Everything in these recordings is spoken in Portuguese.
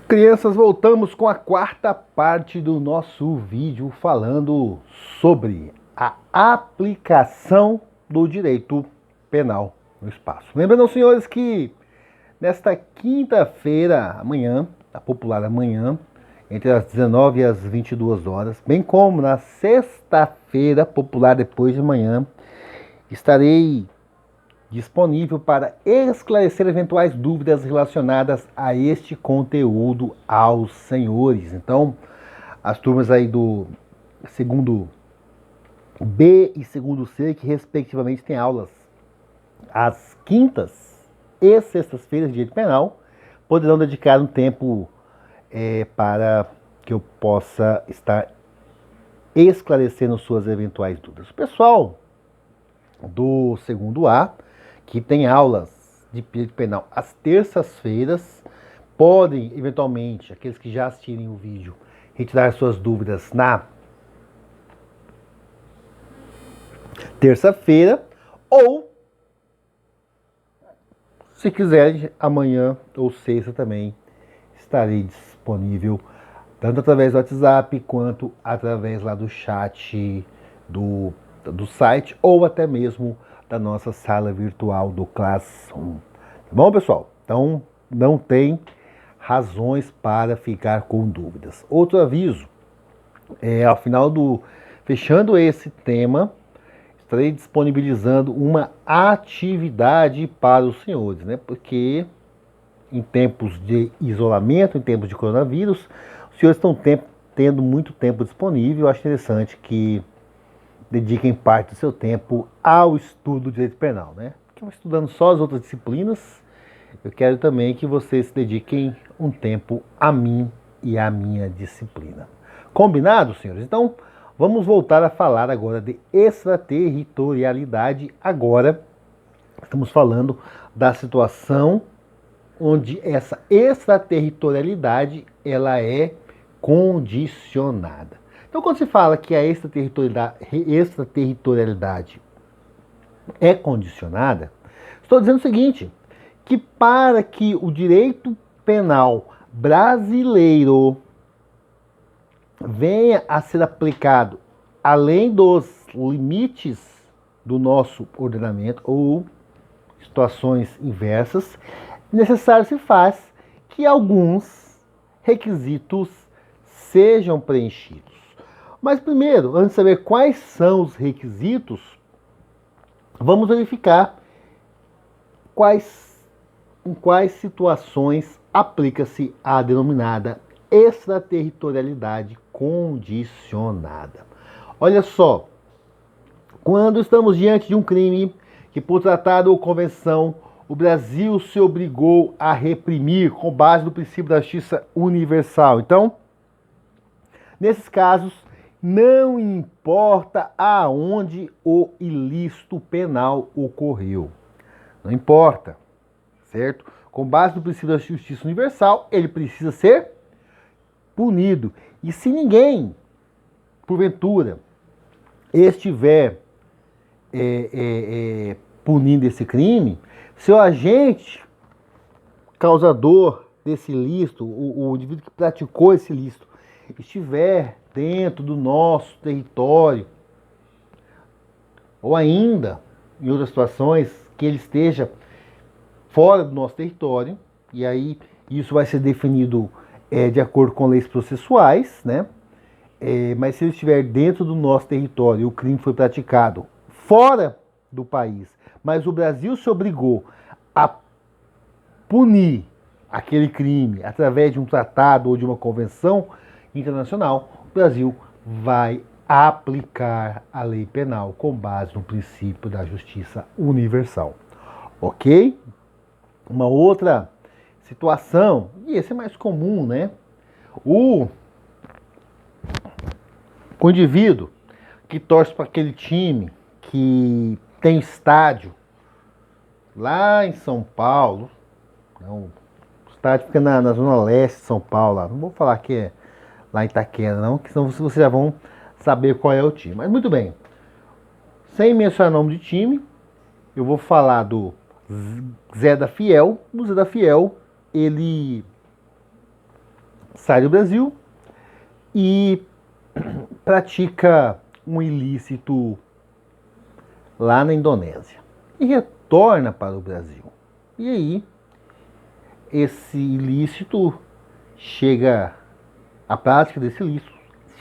Crianças, voltamos com a quarta parte do nosso vídeo falando sobre a aplicação do direito penal no espaço. Lembrando, senhores, que nesta quinta-feira, amanhã, a popular amanhã, entre as 19 e as 22 horas, bem como na sexta-feira, popular depois de amanhã, estarei disponível para esclarecer eventuais dúvidas relacionadas a este conteúdo aos senhores. Então, as turmas aí do segundo B e segundo C, que respectivamente têm aulas às quintas e sextas-feiras de direito penal, poderão dedicar um tempo para que eu possa estar esclarecendo suas eventuais dúvidas. O pessoal do segundo A, que tem aulas de direito penal às terças-feiras, podem, eventualmente, aqueles que já assistirem o vídeo, retirar suas dúvidas na terça-feira, ou, se quiserem, amanhã ou sexta também estarei disponível, tanto através do WhatsApp, quanto através lá do chat do site, ou até mesmo da nossa sala virtual do Classroom. Tá bom, pessoal? Então, não tem razões para ficar com dúvidas. Outro aviso, ao final fechando esse tema, estarei disponibilizando uma atividade para os senhores, né? Porque em tempos de isolamento, em tempos de coronavírus, os senhores estão tendo muito tempo disponível. Eu acho interessante que dediquem parte do seu tempo ao estudo do direito penal, né? Porque estudando só as outras disciplinas, eu quero também que vocês se dediquem um tempo a mim e à minha disciplina. Combinado, senhores? Então, vamos voltar a falar agora de extraterritorialidade. Agora, estamos falando da situação onde essa extraterritorialidade ela é condicionada. Então, quando se fala que a extraterritorialidade é condicionada, estou dizendo o seguinte, que para que o direito penal brasileiro venha a ser aplicado além dos limites do nosso ordenamento ou situações inversas, necessário se faz que alguns requisitos sejam preenchidos. Mas primeiro, antes de saber quais são os requisitos, vamos verificar em quais situações aplica-se a denominada extraterritorialidade condicionada. Olha só, quando estamos diante de um crime que por tratado ou convenção o Brasil se obrigou a reprimir com base no princípio da justiça universal. Então, nesses casos, não importa aonde o ilícito penal ocorreu. Não importa, certo? Com base no princípio da justiça universal, ele precisa ser punido. E se ninguém, porventura, estiver punindo esse crime, se o agente causador desse ilícito, o indivíduo que praticou esse ilícito, estiver dentro do nosso território, ou ainda, em outras situações, que ele esteja fora do nosso território, e aí isso vai ser definido de acordo com leis processuais, né? Mas se ele estiver dentro do nosso território e o crime foi praticado fora do país, mas o Brasil se obrigou a punir aquele crime através de um tratado ou de uma convenção internacional, o Brasil vai aplicar a lei penal com base no princípio da justiça universal. Ok? Uma outra situação, e esse é mais comum, né? O indivíduo que torce para aquele time que tem estádio lá em São Paulo, não, o estádio fica na zona leste de São Paulo, lá. Não vou falar que é lá em Itaquera, não, que senão vocês já vão saber qual é o time. Mas muito bem, sem mencionar nome de time, eu vou falar do Zé da Fiel. O Zé da Fiel, ele sai do Brasil e pratica um ilícito lá na Indonésia e retorna para o Brasil. E aí, esse ilícito a prática desse ilícito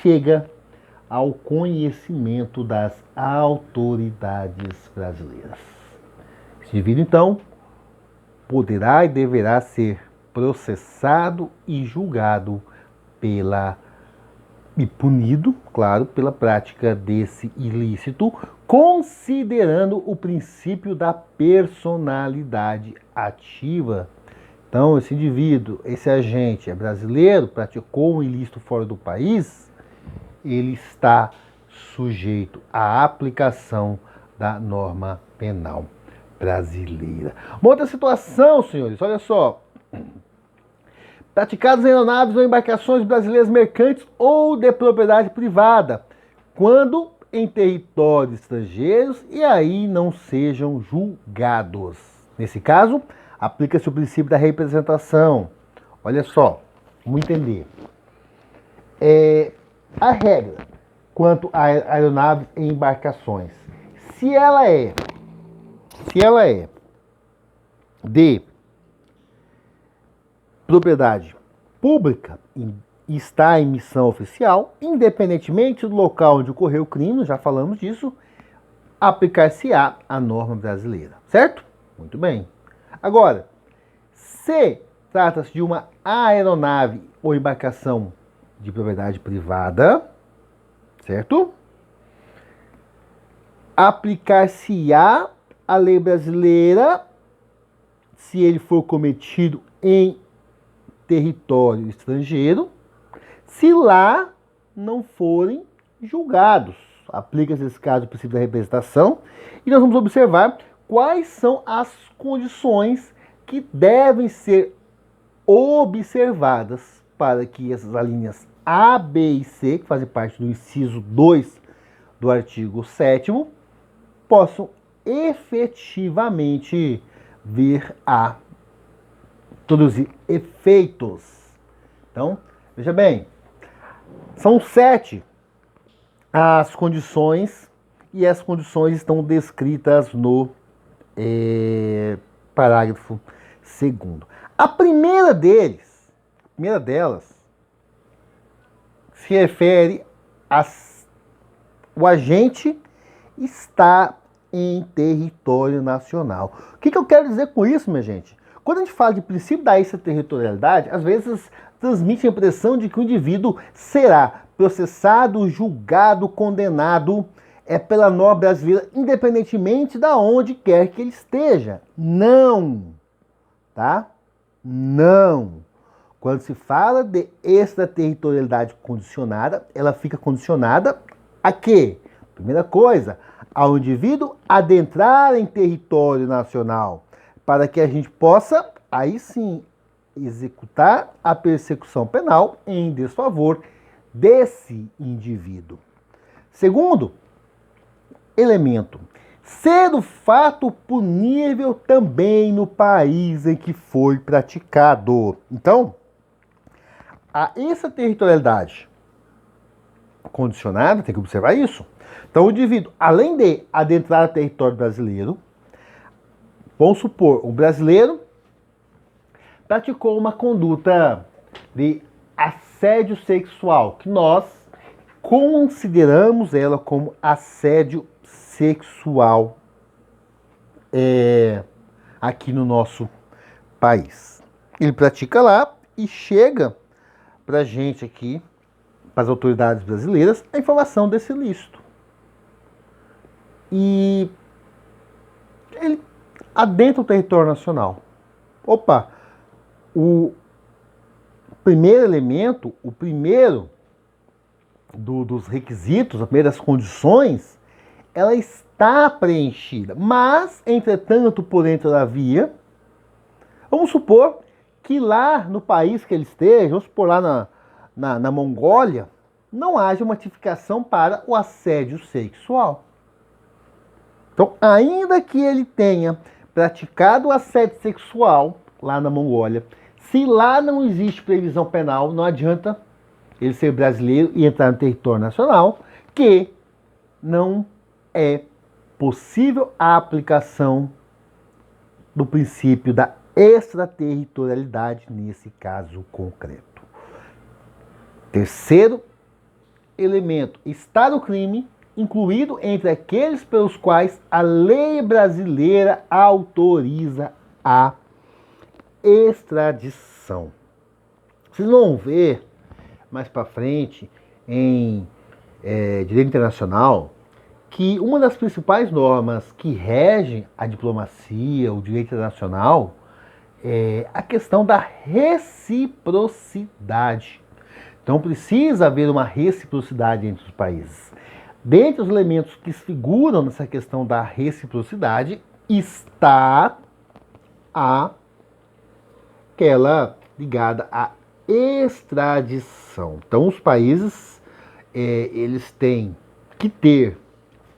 chega ao conhecimento das autoridades brasileiras. Esse indivíduo, então, poderá e deverá ser processado e julgado e punido, claro, pela prática desse ilícito, considerando o princípio da personalidade ativa. Então, esse indivíduo, esse agente é brasileiro, praticou um ilícito fora do país, ele está sujeito à aplicação da norma penal brasileira. Uma outra situação, senhores, olha só. Praticados em aeronaves ou embarcações brasileiras mercantes ou de propriedade privada, quando em territórios estrangeiros e aí não sejam julgados. Nesse caso, aplica-se o princípio da representação. Olha só, vamos entender. A regra quanto a aeronaves e embarcações, se ela é de propriedade pública e está em missão oficial, independentemente do local onde ocorreu o crime, já falamos disso, aplicar-se-á a norma brasileira, certo? Muito bem. Agora, se trata-se de uma aeronave ou embarcação de propriedade privada, certo? Aplicar-se-á a lei brasileira se ele for cometido em território estrangeiro, se lá não forem julgados. Aplica-se nesse caso o princípio da representação e nós vamos observar quais são as condições que devem ser observadas para que essas alíneas A, B e C, que fazem parte do inciso 2 do artigo 7º, possam efetivamente vir a produzir efeitos. Então, veja bem, são 7 as condições e as condições estão descritas no parágrafo 2º. A primeira delas se refere o agente está em território nacional. O que eu quero dizer com isso, minha gente? Quando a gente fala de princípio da extraterritorialidade, às vezes transmite a impressão de que o indivíduo será processado, julgado, condenado pela norma brasileira, independentemente de onde quer que ele esteja. Não, tá? Não. Quando se fala de extraterritorialidade condicionada, ela fica condicionada a quê? Primeira coisa, ao indivíduo adentrar em território nacional, para que a gente possa, aí sim, executar a persecução penal em desfavor desse indivíduo. Segundo elemento, ser o fato punível também no país em que foi praticado. Então, a extraterritorialidade condicionada, tem que observar isso. Então, o indivíduo, além de adentrar o território brasileiro, vamos supor, o brasileiro praticou uma conduta de assédio sexual, que nós consideramos ela como assédio sexual aqui no nosso país. Ele pratica lá e chega pra gente aqui, para as autoridades brasileiras, a informação desse ilícito. E ele adentra o território nacional. Opa, o primeiro elemento, o primeiro dos requisitos, a primeira das condições, ela está preenchida. Mas, entretanto, porém, todavia, vamos supor que lá no país que ele esteja, vamos supor lá na Mongólia, não haja uma tipificação para o assédio sexual. Então, ainda que ele tenha praticado o assédio sexual lá na Mongólia, Se lá não existe previsão penal, não adianta ele ser brasileiro e entrar no território nacional, que não é possível a aplicação do princípio da extraterritorialidade nesse caso concreto. Terceiro elemento, está no crime, incluído entre aqueles pelos quais a lei brasileira autoriza a extradição. Vocês vão ver mais para frente em direito internacional que uma das principais normas que regem a diplomacia, o direito internacional, é a questão da reciprocidade. Então precisa haver uma reciprocidade entre os países. Dentre os elementos que figuram nessa questão da reciprocidade está aquela ligada à extradição. Então os países eles têm que ter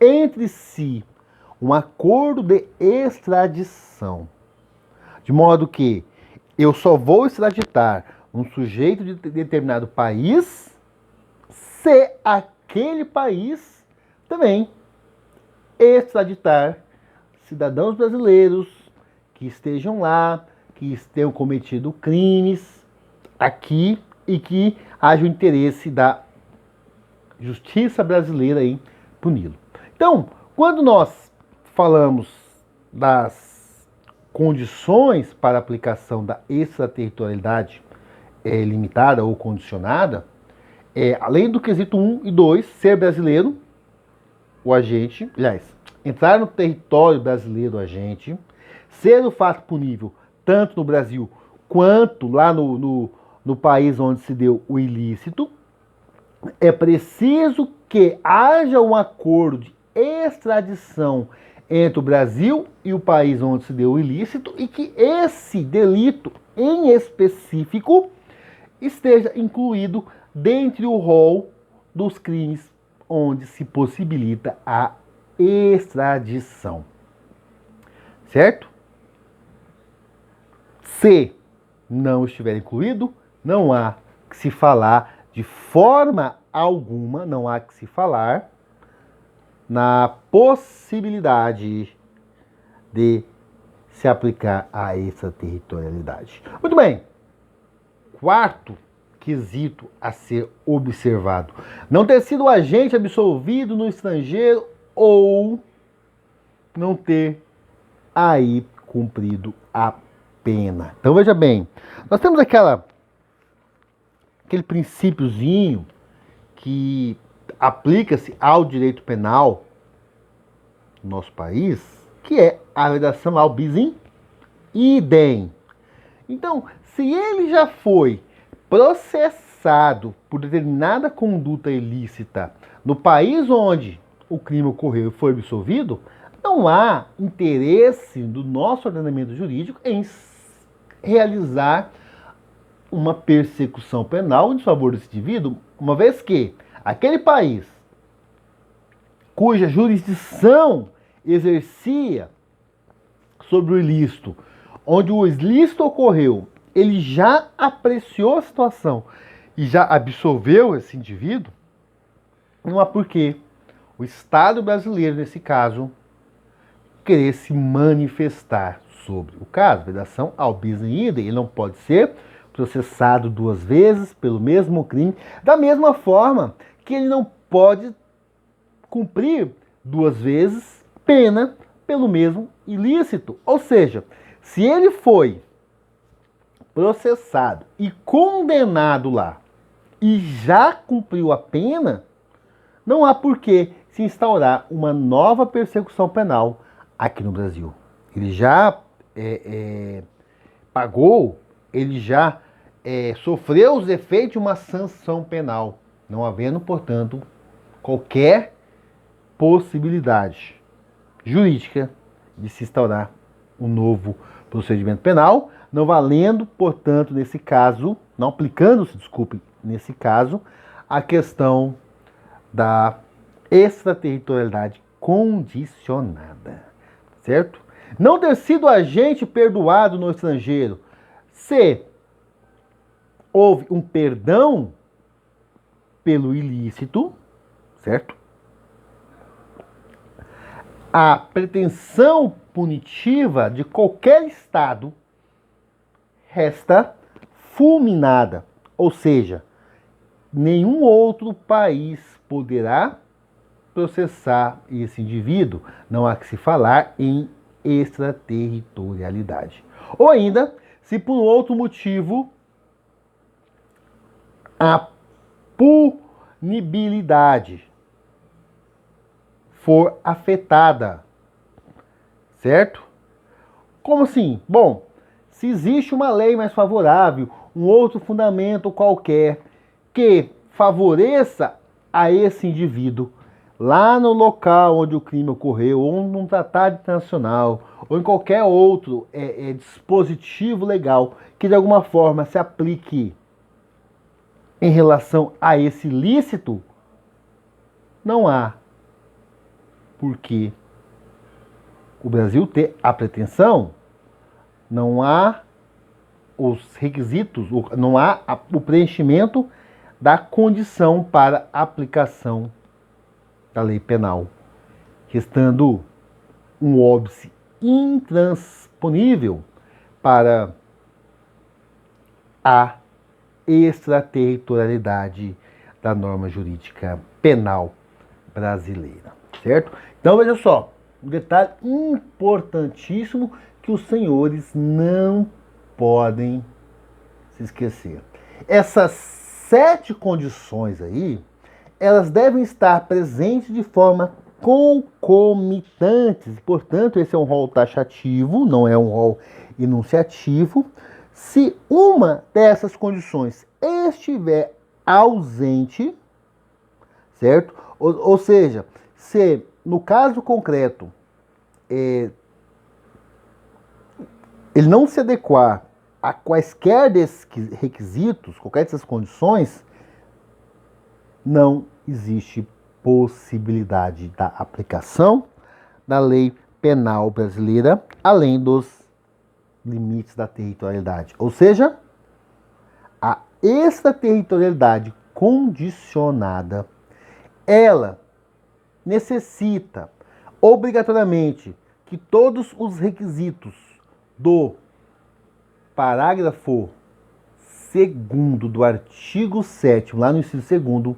entre si um acordo de extradição, de modo que eu só vou extraditar um sujeito de determinado país se aquele país também extraditar cidadãos brasileiros que estejam lá, que tenham cometido crimes aqui e que haja o interesse da justiça brasileira em puni-lo. Então, quando nós falamos das condições para a aplicação da extraterritorialidade limitada ou condicionada, além do quesito 1 e 2, ser brasileiro, o agente, aliás, entrar no território brasileiro o agente, ser o fato punível tanto no Brasil quanto lá no país onde se deu o ilícito, é preciso que haja um acordo de extradição entre o Brasil e o país onde se deu o ilícito e que esse delito em específico esteja incluído dentre o rol dos crimes onde se possibilita a extradição. Certo? Se não estiver incluído, não há que se falar de forma alguma, não há que se falar na possibilidade de se aplicar a extraterritorialidade. Muito bem. Quarto quesito a ser observado: não ter sido agente absolvido no estrangeiro ou não ter aí cumprido a pena. Então veja bem, nós temos aquele princípiozinho que aplica-se ao direito penal no nosso país, que é a redação ao bis in idem. Então, se ele já foi processado por determinada conduta ilícita no país onde o crime ocorreu e foi absolvido, não há interesse do nosso ordenamento jurídico em realizar uma persecução penal em favor desse indivíduo, uma vez que aquele país cuja jurisdição exercia sobre o ilícito, onde o ilícito ocorreu, ele já apreciou a situação e já absolveu esse indivíduo, não há porquê o Estado brasileiro, nesse caso, querer se manifestar sobre o caso. Vedação ao bis in idem, ele não pode ser processado duas vezes pelo mesmo crime, da mesma forma que ele não pode cumprir duas vezes pena pelo mesmo ilícito. Ou seja, se ele foi processado e condenado lá e já cumpriu a pena, não há por que se instaurar uma nova persecução penal aqui no Brasil. Ele já pagou, ele já sofreu os efeitos de uma sanção penal, não havendo, portanto, qualquer possibilidade jurídica de se instaurar um novo procedimento penal, não valendo, portanto, nesse caso, não aplicando-se, desculpe, nesse caso, a questão da extraterritorialidade condicionada, certo? Não ter sido agente perdoado no estrangeiro, se houve um perdão pelo ilícito, certo? A pretensão punitiva de qualquer Estado resta fulminada, ou seja, nenhum outro país poderá processar esse indivíduo. Não há que se falar em extraterritorialidade. Ou ainda, se por outro motivo a punibilidade for afetada, certo? Como assim? Bom, se existe uma lei mais favorável, um outro fundamento qualquer que favoreça a esse indivíduo lá no local onde o crime ocorreu, ou num tratado internacional, ou em qualquer outro dispositivo legal que de alguma forma se aplique em relação a esse ilícito, não há por que o Brasil ter a pretensão, não há os requisitos, não há o preenchimento da condição para aplicação da lei penal, restando um óbice intransponível para a extraterritorialidade da norma jurídica penal brasileira, certo? Então veja só, um detalhe importantíssimo que os senhores não podem se esquecer. Essas 7 condições aí, elas devem estar presentes de forma concomitantes. Portanto, esse é um rol taxativo, não é um rol enunciativo. Se uma dessas condições estiver ausente, certo? Ou seja, se no caso concreto ele não se adequar a quaisquer desses requisitos, qualquer dessas condições, não existe possibilidade da aplicação da lei penal brasileira, além dos limites da territorialidade. Ou seja, a extraterritorialidade condicionada, ela necessita obrigatoriamente que todos os requisitos do parágrafo 2º do artigo 7º, lá no inciso 2º,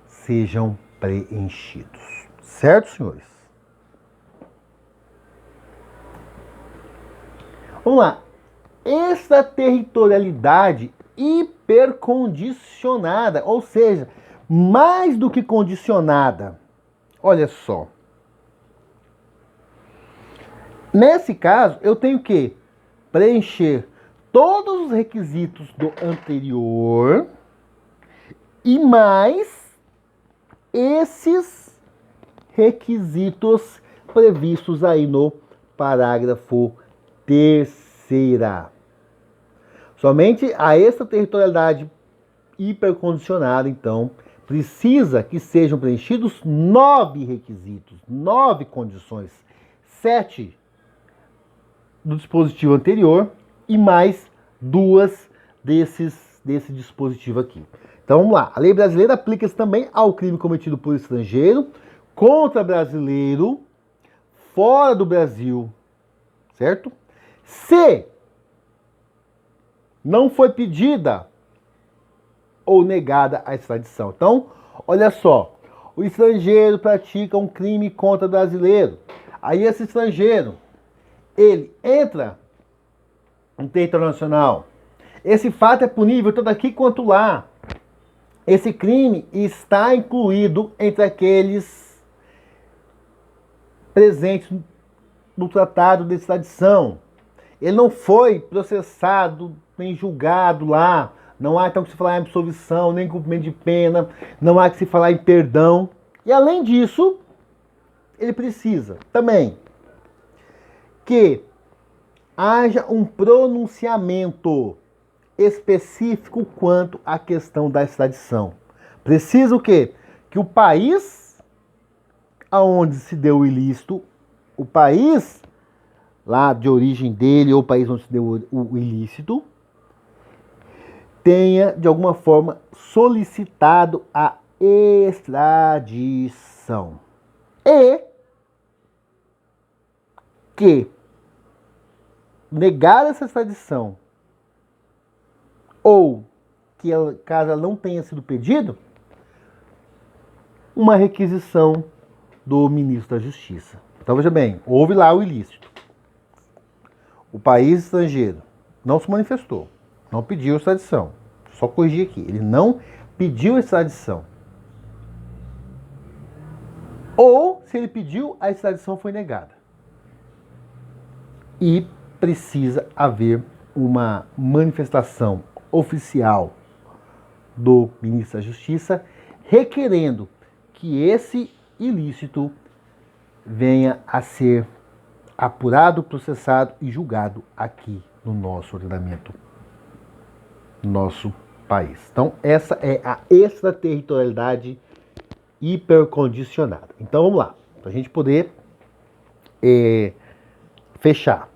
sejam preenchidos. Certo, senhores? Vamos lá. Extraterritorialidade hipercondicionada, ou seja, mais do que condicionada. Olha só. Nesse caso, eu tenho que preencher todos os requisitos do anterior e mais esses requisitos previstos aí no parágrafo 3º. Somente a extraterritorialidade hipercondicionada, então, precisa que sejam preenchidos 9 requisitos, 9 condições, 7 do dispositivo anterior e mais 2 desse dispositivo aqui. Então vamos lá. A lei brasileira aplica-se também ao crime cometido por estrangeiro, contra brasileiro, fora do Brasil, certo? Se não foi pedida ou negada a extradição. Então, olha só, o estrangeiro pratica um crime contra brasileiro. Aí esse estrangeiro, ele entra no território nacional. Esse fato é punível tanto aqui quanto lá. Esse crime está incluído entre aqueles presentes no tratado de extradição. Ele não foi processado nem julgado lá. Não há então que se falar em absolvição, nem cumprimento de pena. Não há que se falar em perdão. E além disso, ele precisa também que haja um pronunciamento específico quanto à questão da extradição. Precisa o quê? Que o país aonde se deu o ilícito, o país lá de origem dele, ou o país onde se deu o ilícito, tenha, de alguma forma, solicitado a extradição. E que negar essa extradição, ou que ela, caso ela não tenha sido pedido, uma requisição do ministro da Justiça. Então veja bem, houve lá o ilícito. O país estrangeiro não se manifestou, não pediu extradição. Só corrigir aqui, ele não pediu extradição. Ou, se ele pediu, a extradição foi negada. E precisa haver uma manifestação oficial do ministro da Justiça requerendo que esse ilícito venha a ser apurado, processado e julgado aqui no nosso ordenamento, no nosso país. Então, essa é a extraterritorialidade hipercondicionada. Então, vamos lá, para a gente poder fechar.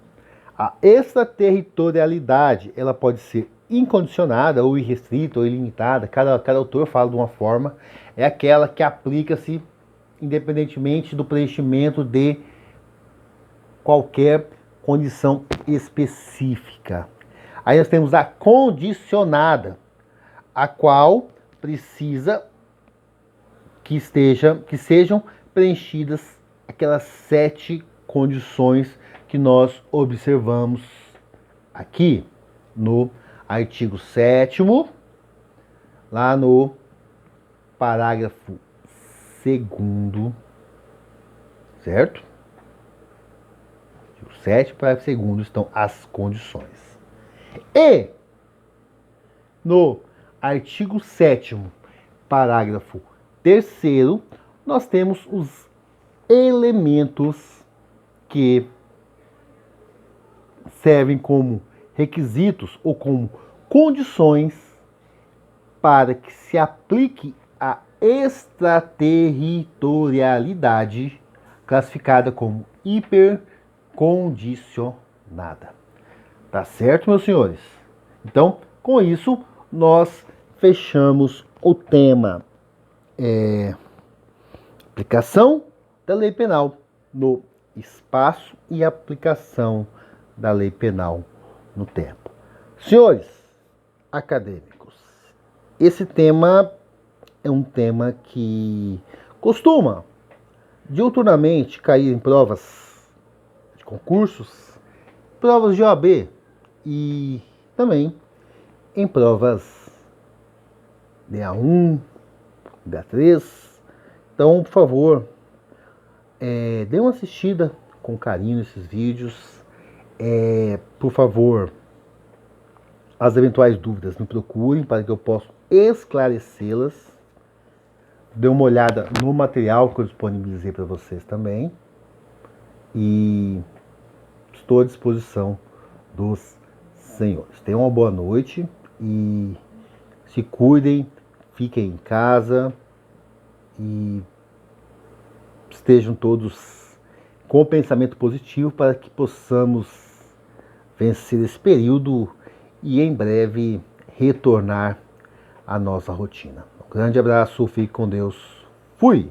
A extraterritorialidade, ela pode ser incondicionada ou irrestrita ou ilimitada, cada autor fala de uma forma, é aquela que aplica-se independentemente do preenchimento de qualquer condição específica. Aí nós temos a condicionada, a qual precisa que sejam preenchidas aquelas 7 condições que nós observamos aqui no artigo 7º, lá no parágrafo 2º, certo? Artigo 7º, parágrafo 2º estão as condições. E no artigo 7º, parágrafo 3º, nós temos os elementos que servem como requisitos ou como condições para que se aplique a extraterritorialidade, classificada como hipercondicionada. Tá certo, meus senhores? Então, com isso, nós fechamos o tema aplicação da lei penal no espaço e aplicação da lei penal no tempo. Senhores acadêmicos, esse tema é um tema que costuma diuturnamente cair em provas de concursos, provas de OAB e também em provas DA1, DA3. Então, por favor, dê uma assistida com carinho nesses vídeos. Por favor, as eventuais dúvidas me procurem para que eu possa esclarecê-las. Dê uma olhada no material que eu disponibilizei para vocês também. E estou à disposição dos senhores. Tenham uma boa noite e se cuidem, fiquem em casa e estejam todos com o pensamento positivo para que possamos vencer esse período e em breve retornar à nossa rotina. Um grande abraço, fique com Deus. Fui!